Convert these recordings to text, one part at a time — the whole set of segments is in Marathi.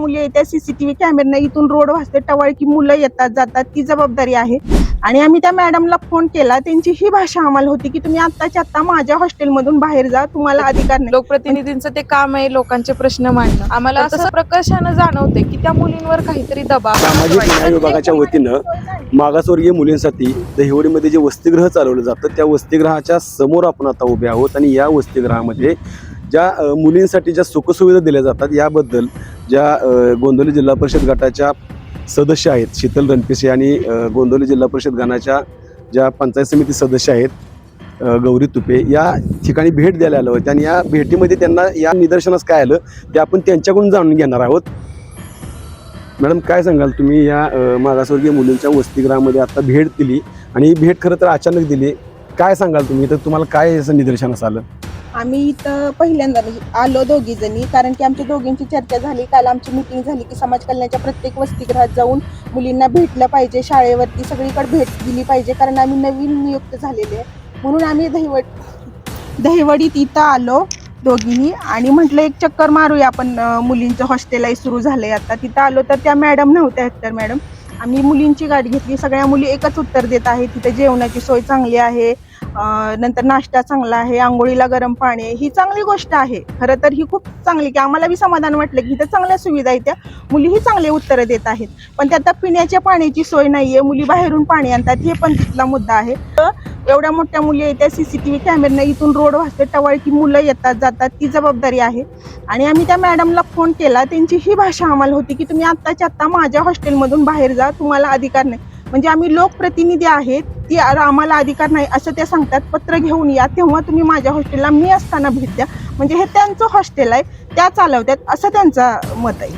मुली येत्या सीसीटीव्ही कॅमेऱ्याने इथून रोड वाजते टवाळकी मुलं येतात जातात ती जबाबदारी आहे। आणि आम्ही त्या मॅडमला फोन केला, त्यांची ही भाषा आम्हाला होती की तुम्ही आत्ताच्या आत्ता माझ्या हॉस्टेलमधून बाहेर जा, तुम्हाला अधिकार नाही। लोकप्रतिनिधींचं ते काम आहे लोकांचे प्रश्न मांडणं। आम्हाला असं प्रकर्षानं जाणवते की त्या मुलींवर काहीतरी दबाव सामाजिक न्याय विभागाच्या वतीनं मागासवर्गीय मुलींसाठी दहिवडीमध्ये जे वसतिगृह चालवलं जातं त्या वसतिगृहाच्या समोर आपण आता उभे आहोत। आणि या वसतिगृहामध्ये ज्या मुलींसाठी ज्या सुखसुविधा दिल्या जातात याबद्दल ज्या गोंदवली जिल्हा परिषद गटाच्या सदस्य आहेत शीतल रणपिसे आणि गोंदवली जिल्हा परिषद गणाच्या ज्या पंचायत समिती सदस्य आहेत गौरी तुपे या ठिकाणी भेट द्यायला आलो होते। आणि या भेटीमध्ये त्यांना या निदर्शनास काय आलं ते आपण त्यांच्याकडून जाणून घेणार आहोत। मॅडम, काय सांगाल तुम्ही या मागासवर्गीय मुलींच्या वसतिगृहामध्ये आता भेट दिली आणि ही भेट खरं तर अचानक दिली, काय सांगाल तुम्ही? तर तुम्हाला काय असं निदर्शनास आलं? आम्ही इथं पहिल्यांदा आलो दोघी जणी, कारण की आमच्या दोघींची चर्चा झाली। काल आमची मीटिंग झाली की समाज कल्याणाच्या प्रत्येक वसतिगृहात जाऊन मुलींना भेटलं पाहिजे, शाळेवरती सगळीकडे भेट दिली पाहिजे, कारण आम्ही नवीन नियुक्त झालेले आहे। म्हणून आम्ही दहिवडीत इथं आलो दोघींनी आणि म्हटलं एक चक्कर मारूया आपण, मुलींचं हॉस्टेलही सुरू झालंय आता। तिथं आलो तर त्या मॅडम नव्हत्या, हेक्टर मॅडम। आम्ही मुलींची गाठ घेतली, सगळ्या मुली एकच उत्तर देत आहेत, तिथे जेवणाची सोय चांगली आहे, नंतर नाश्ता चांगला आहे, आंघोळीला गरम पाणी आहे, ही चांगली गोष्ट आहे। खरं तर ही खूप चांगली की आम्हाला बी समाधान वाटलं की इथं चांगल्या सुविधा आहेत, त्या मुलीही चांगले उत्तरं देत आहेत। पण त्यात पिण्याच्या पाण्याची सोय नाहीये, मुली बाहेरून पाणी आणतात, हे पण तिथला मुद्दा आहे। एवढ्या मोठ्या मुली येत्या सीसीटीव्ही कॅमेऱ्याने इथून रोड वाजते टवाळकी मुलं येतात जातात ती जबाबदारी आहे। आणि आम्ही त्या मॅडमला फोन केला, त्यांची ही भाषा आम्हाला होती की तुम्ही आत्ताच्या आत्ता माझ्या हॉस्टेलमधून बाहेर जा, तुम्हाला अधिकार नाही। म्हणजे आम्ही लोकप्रतिनिधी आहेत, ती आम्हाला अधिकार नाही असं त्या सांगतात, पत्र घेऊन या तेव्हा तुम्ही माझ्या हॉस्टेलला मी असताना भेट द्या। म्हणजे हे त्यांचं हॉस्टेल आहे, त्या चालवतात असं त्यांचं मत आहे।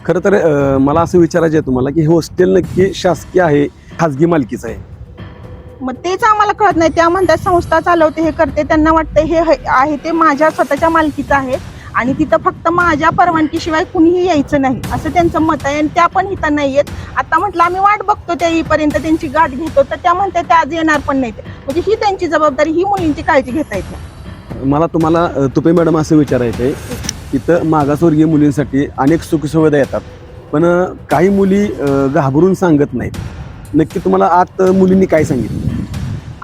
खरं तर मला असं विचारायचं आहे तुम्हाला की हे हॉस्टेल नक्की शासकीय आहे खाजगी मालकीचं आहे? मग तेच आम्हाला कळत नाही। त्या म्हणतात संस्था चालवते, हे करते, त्यांना वाटतं हे आहे ते माझ्या स्वतःच्या मालकीचं आहे आणि तिथं फक्त माझ्या परवानगीशिवाय कुणीही यायचं नाही असं त्यांचं मत आहे। आणि त्या पण इथं नाही येत। आता म्हटलं आम्ही वाट बघतो त्या येईपर्यंत, त्यांची गाठ घेतो, तर त्या म्हणतात त्या आज येणार पण नाही। म्हणजे ही त्यांची जबाबदारी, ही मुलींची काळजी घेता येते। मला तुम्हाला तुपे मॅडम असं विचारायचं आहे, इथं मागासवर्गीय मुलींसाठी अनेक सुखसुविधा येतात, पण काही मुली घाबरून सांगत नाहीत, नक्की तुम्हाला आत मुलींनी काय सांगितलं?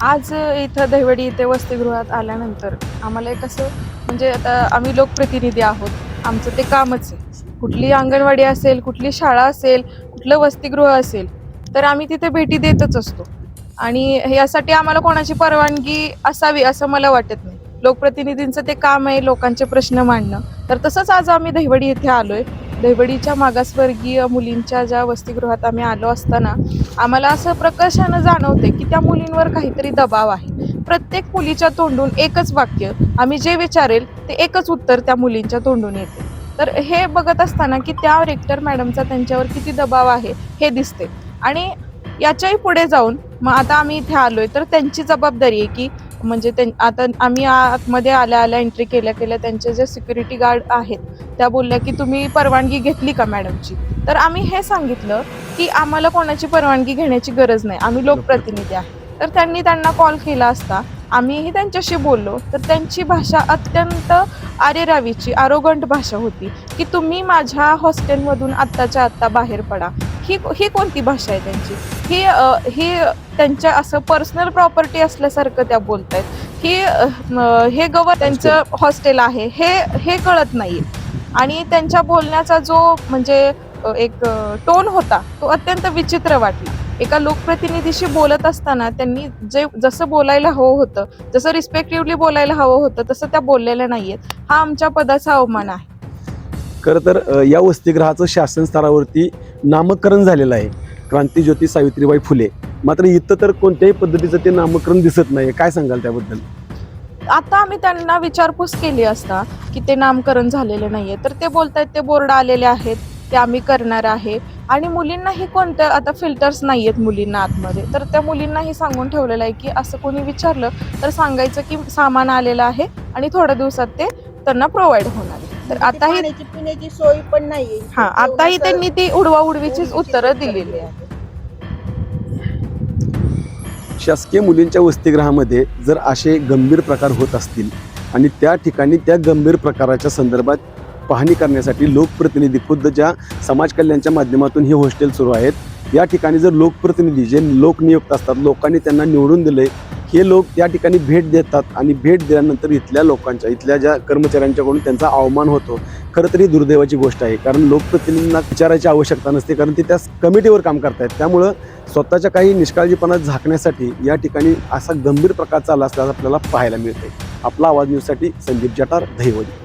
आज इथं दहिवडी इथे वसतिगृहात आल्यानंतर आम्हाला एक असं, म्हणजे आता आम्ही लोकप्रतिनिधी आहोत, आमचं ते कामच आहे। कुठली अंगणवाडी असेल, कुठली शाळा असेल, कुठलं वसतिगृह असेल, तर आम्ही तिथे भेटी देतच असतो। आणि यासाठी आम्हाला कोणाची परवानगी असावी असं मला वाटत नाही। लोकप्रतिनिधींचं ते काम आहे लोकांचे प्रश्न मांडणं। तर तसंच आज आम्ही दहिवडी येथे आलोय। दहिवडीच्या मागासवर्गीय मुलींच्या ज्या वसतिगृहात आम्ही आलो असताना आम्हाला असं प्रकर्षानं जाणवते की त्या मुलींवर काहीतरी दबाव आहे। प्रत्येक मुलीच्या तोंडून एकच वाक्य, आम्ही जे विचारेल ते एकच उत्तर त्या मुलींच्या तोंडून येते। तर हे बघत असताना की त्या रेक्टर मॅडमचा त्यांच्यावर किती दबाव आहे हे दिसते। आणि याच्याही पुढे जाऊन मग आता आम्ही इथे आलोय तर त्यांची जबाबदारी आहे की, म्हणजे आता आम्ही आतमध्ये आल्या आल्या एंट्री केल्या त्यांचे जे सिक्युरिटी गार्ड आहेत त्या बोलल्या की तुम्ही परवानगी घेतली का मॅडमची? तर आम्ही हे सांगितलं की आम्हाला कोणाची परवानगी घेण्याची गरज नाही, आम्ही लोकप्रतिनिधी आहे। तर त्यांनी त्यांना कॉल केला असता आम्हीही त्यांच्याशी बोललो तर त्यांची भाषा अत्यंत आरेरावीची आरोगंट भाषा होती की तुम्ही माझ्या हॉस्टेलमधून आत्ताच्या आत्ता बाहेर पडा। ही कोणती भाषा आहे त्यांची? ही त्यांच्या असं पर्सनल प्रॉपर्टी असल्यासारखं त्या बोलतायत। हे त्यांचं हॉस्टेल आहे हे कळत नाहीये। आणि त्यांच्या बोलण्याचा जो म्हणजे एक टोन होता तो अत्यंत विचित्र वाटला। एका लोकप्रतिनिधीशी बोलत असताना त्यांनी जसं बोलायला हवं होतं, जसं रिस्पेक्टिव्हली बोलायला हवं होतं, तसं त्या बोललेल्या नाहीयेत। हा आमच्या पदाचा अवमान आहे। खरं तर या वसतिगृहाचं शासन स्तरावरती नामकरण झालेलं आहे, क्रांतीज्योती सावित्रीबाई फुले, मात्र इथं तर कोणत्याही पद्धतीचं ते नामकरण दिसत नाही, काय सांगाल त्याबद्दल? आता आम्ही त्यांना विचारपूस केली असता की ते नामकरण झालेले नाहीये तर ते बोलतायत ते बोर्ड आलेले आहेत, ते आम्ही करणार आहे। आणि मुलींनाही कोणतं आता फिल्टर्स नाहीयेत मुलींना आतमध्ये, तर त्या मुलींनाही सांगून ठेवलेलं आहे की असं कोणी विचारलं तर सांगायचं की सामान आलेलं आहे आणि थोड्या दिवसात ते त्यांना प्रोव्हाइड होणार आहे। तर आताही पिण्याची सोय पण नाहीये। आताही त्यांनी ती उडवाउडवीचीच उत्तरं दिलेली आहेत। शासकीय मुलींच्या वसतिगृहामध्ये जर असे गंभीर प्रकार होत असतील आणि त्या ठिकाणी त्या गंभीर प्रकाराच्या संदर्भात पाहणी करण्यासाठी लोकप्रतिनिधी खुद्द ज्या समाज कल्याणच्या माध्यमातून हे हॉस्टेल सुरू आहेत या ठिकाणी जर लोकप्रतिनिधी जे लोकनियुक्त असतात, लोकांनी त्यांना निवडून दिले, हे लोक त्या ठिकाणी भेट देतात आणि भेट दिल्यानंतर इथल्या लोकांच्या, इथल्या ज्या कर्मचाऱ्यांच्याकडून त्यांचा अवमान होतो. खरं तरी दुर्दैवाची गोष्ट आहे, कारण लोकप्रतिनिधींना विचारायची आवश्यकता नसते, कारण ते त्या कमिटीवर काम करतायत. त्यामुळं स्वतःच्या काही निष्काळजीपणा झाकण्यासाठी या ठिकाणी असा गंभीर प्रकार चालला असल्याचं आपल्याला पाहायला मिळते. आपला आवाज न्यूजसाठी संदीप जटार, दहिवडी.